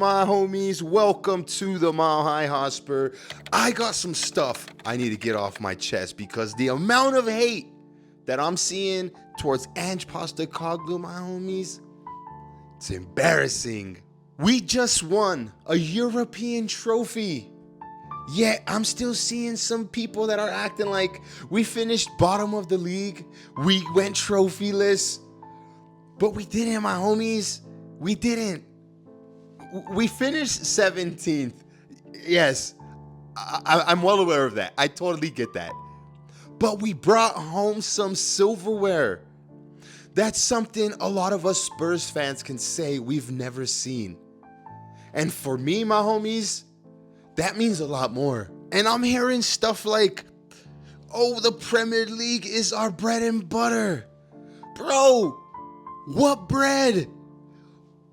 My homies, welcome to the Mile High Hotspur. I got some stuff I need to get off my chest because the amount of hate that I'm seeing towards Ange Postecoglou, my homies, it's embarrassing. We just won a European trophy. Yet I'm still seeing some people that are acting like we finished bottom of the league. We went trophyless. But we didn't, my homies. We didn't. We finished 17th. Yes, I'm well aware of that. I totally get that. But we brought home some silverware. That's something a lot of us Spurs fans can say we've never seen. And for me, my homies, that means a lot more. And I'm hearing stuff like, oh, the Premier League is our bread and butter. Bro, what bread?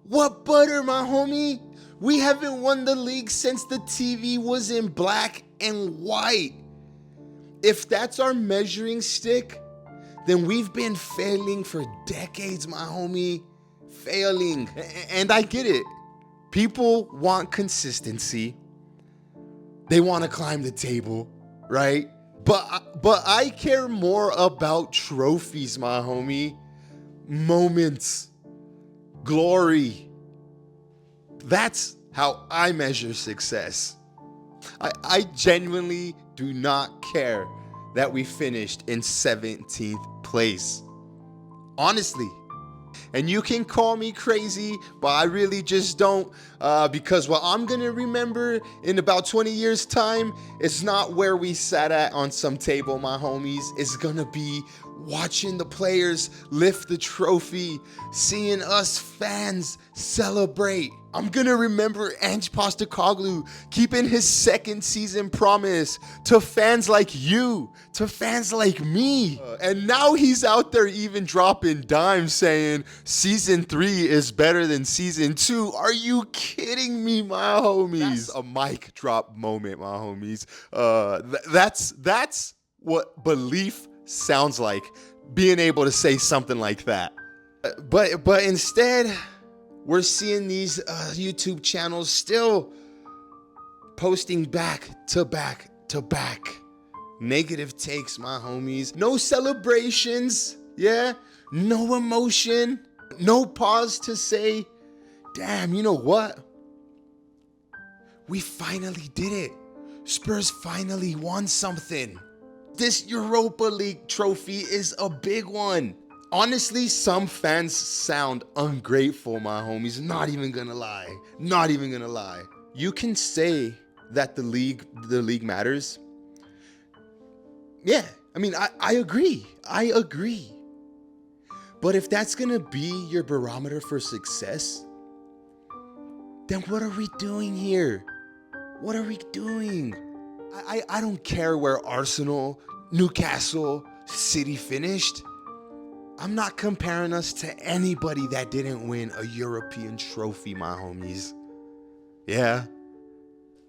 What butter, my homie? We haven't won the league since the TV was in black and white. If that's our measuring stick, then we've been failing for decades, my homie. Failing. And I get it. People want consistency. They want to climb the table, right? But I care more about trophies, my homie. Moments. Glory. That's how I measure success. I genuinely do not care that we finished in 17th place. Honestly. And you can call me crazy, but I really just don't, because what I'm going to remember in about 20 years' time, it's not where we sat at on some table, my homies. It's going to be watching the players lift the trophy, seeing us fans celebrate. I'm going to remember Ange Postecoglou keeping his second season promise to fans like you, to fans like me. And now he's out there even dropping dimes saying season 3 is better than season 2. Are you kidding me, my homies? That's a mic drop moment, my homies. That's what belief sounds like, being able to say something like that. But instead, we're seeing these YouTube channels still posting back to back to back negative takes, my homies. No celebrations, yeah? No emotion. No pause to say, damn, you know what? We finally did it. Spurs finally won something. This Europa League trophy is a big one. Honestly, some fans sound ungrateful, my homies. Not even gonna lie. Not even gonna lie. You can say that the league matters. Yeah, I mean, I agree. I agree. But if that's gonna be your barometer for success, then what are we doing here? What are we doing? I don't care where Arsenal, Newcastle, City finished. I'm not comparing us to anybody that didn't win a European trophy, my homies. Yeah,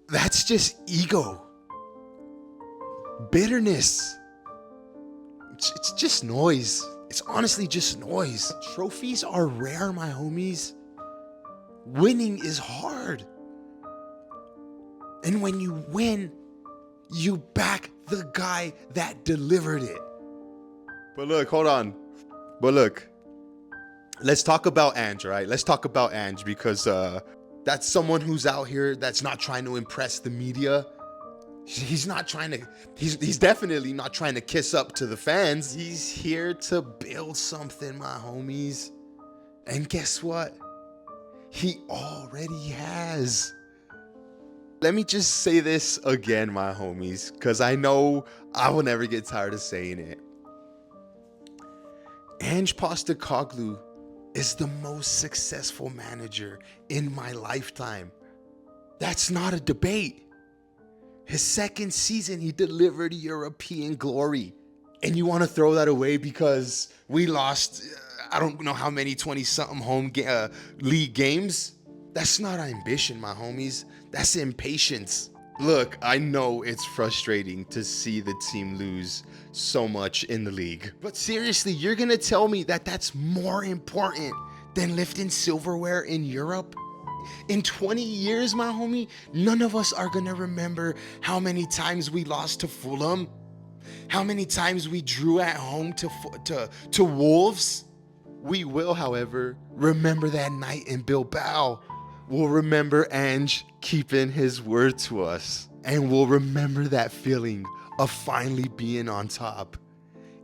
that's just ego. Bitterness. It's just noise. It's honestly just noise. Trophies are rare, my homies. Winning is hard. And when you win, you back the guy that delivered it. But look, hold on. But look, let's talk about Ange, right? Let's talk about Ange because that's someone who's out here that's not trying to impress the media. He's definitely not trying to kiss up to the fans. He's here to build something, my homies. And guess what? He already has. Let me just say this again, my homies, because I know I will never get tired of saying it. Ange Postecoglou is the most successful manager in my lifetime. That's not a debate. His second season, he delivered European glory. And you want to throw that away because we lost, I don't know how many 20-something league games? That's not ambition, my homies. That's impatience. Look, I know it's frustrating to see the team lose so much in the league. But seriously, you're going to tell me that that's more important than lifting silverware in Europe? In 20 years, my homie, none of us are gonna remember how many times we lost to Fulham, how many times we drew at home to Wolves. We will, however, remember that night in Bilbao. We'll remember Ange keeping his word to us. And we'll remember that feeling of finally being on top.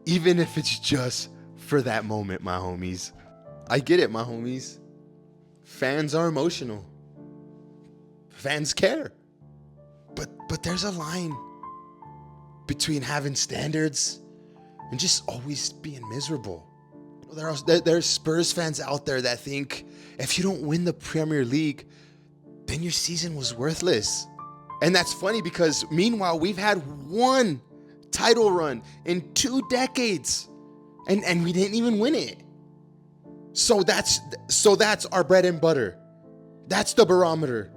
Even if it's just for that moment, my homies. I get it, my homies. Fans are emotional. Fans care. But there's a line between having standards and just always being miserable. There's Spurs fans out there that think if you don't win the Premier League, then your season was worthless. And that's funny because meanwhile, we've had one title run in 2 decades and we didn't even win it. So that's our bread and butter. That's the barometer.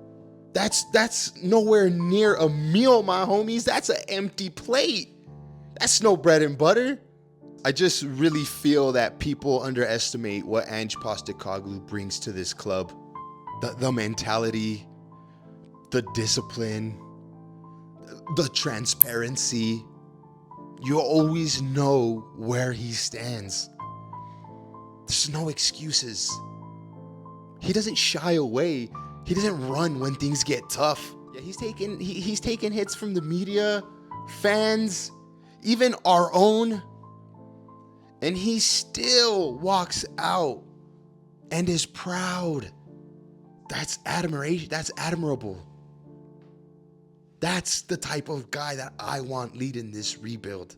That's nowhere near a meal, my homies. That's an empty plate. That's no bread and butter. I just really feel that people underestimate what Ange Postecoglou brings to this club. The mentality, the discipline, the transparency. You always know where he stands. There's no excuses. He doesn't shy away. He doesn't run when things get tough. Yeah, he's taking hits from the media, fans, even our own. And he still walks out and is proud. That's admiration. That's admirable. That's the type of guy that I want leading this rebuild.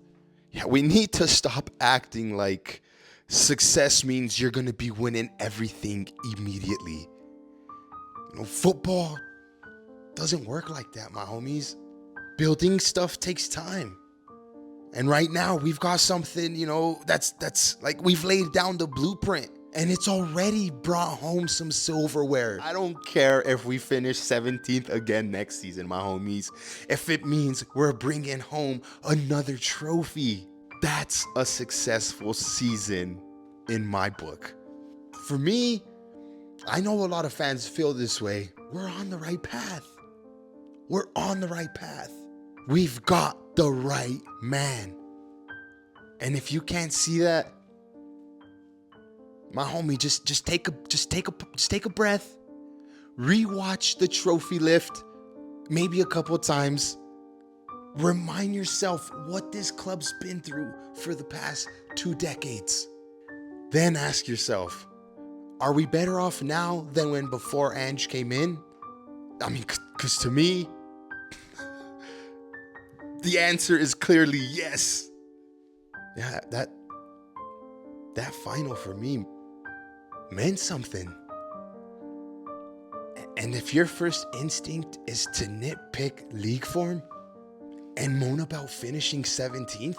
Yeah, we need to stop acting like success means you're going to be winning everything immediately. Football doesn't work like that, my homies. Building stuff takes time. And right now we've got something, that's like we've laid down the blueprint and it's already brought home some silverware. I don't care if we finish 17th again next season, my homies. If it means we're bringing home another trophy, that's a successful season in my book. For me, I know a lot of fans feel this way. We're on the right path. We're on the right path. We've got the right man. And if you can't see that, my homie, just take a breath. Rewatch the trophy lift maybe a couple times. Remind yourself what this club's been through for the past 2 decades. Then ask yourself, are we better off now than when before Ange came in? I mean, because to me, the answer is clearly yes. Yeah, that final for me meant something. And if your first instinct is to nitpick league form and moan about finishing 17th,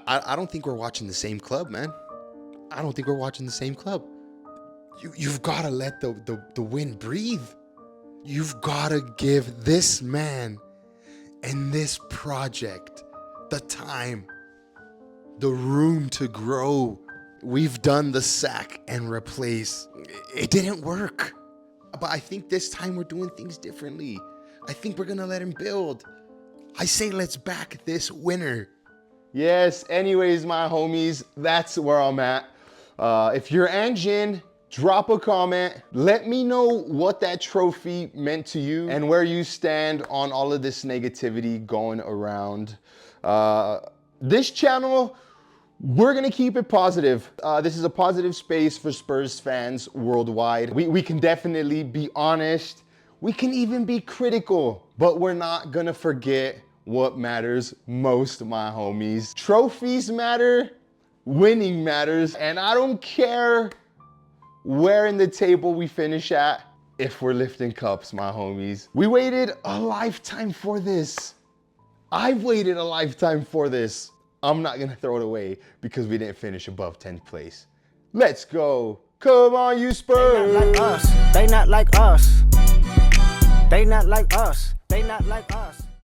I don't think we're watching the same club, man. I don't think we're watching the same club. You've got to let the wind breathe. You've got to give this man and this project the time, the room to grow. We've done the sack and replace. It didn't work. But I think this time we're doing things differently. I think we're going to let him build. I say let's back this winner. Yes, anyways, my homies, that's where I'm at. If you're Ange In, drop a comment. Let me know what that trophy meant to you and where you stand on all of this negativity going around. This channel, we're gonna keep it positive. This is a positive space for Spurs fans worldwide. We can definitely be honest. We can even be critical, but we're not gonna forget what matters most, my homies. Trophies matter, winning matters, and I don't care where in the table we finish at if we're lifting cups, my homies. We waited a lifetime for this. I've waited a lifetime for this. I'm not gonna throw it away because we didn't finish above 10th place. Let's go. Come on, you Spurs. They not like us. They not like us. They not like us. They not like us.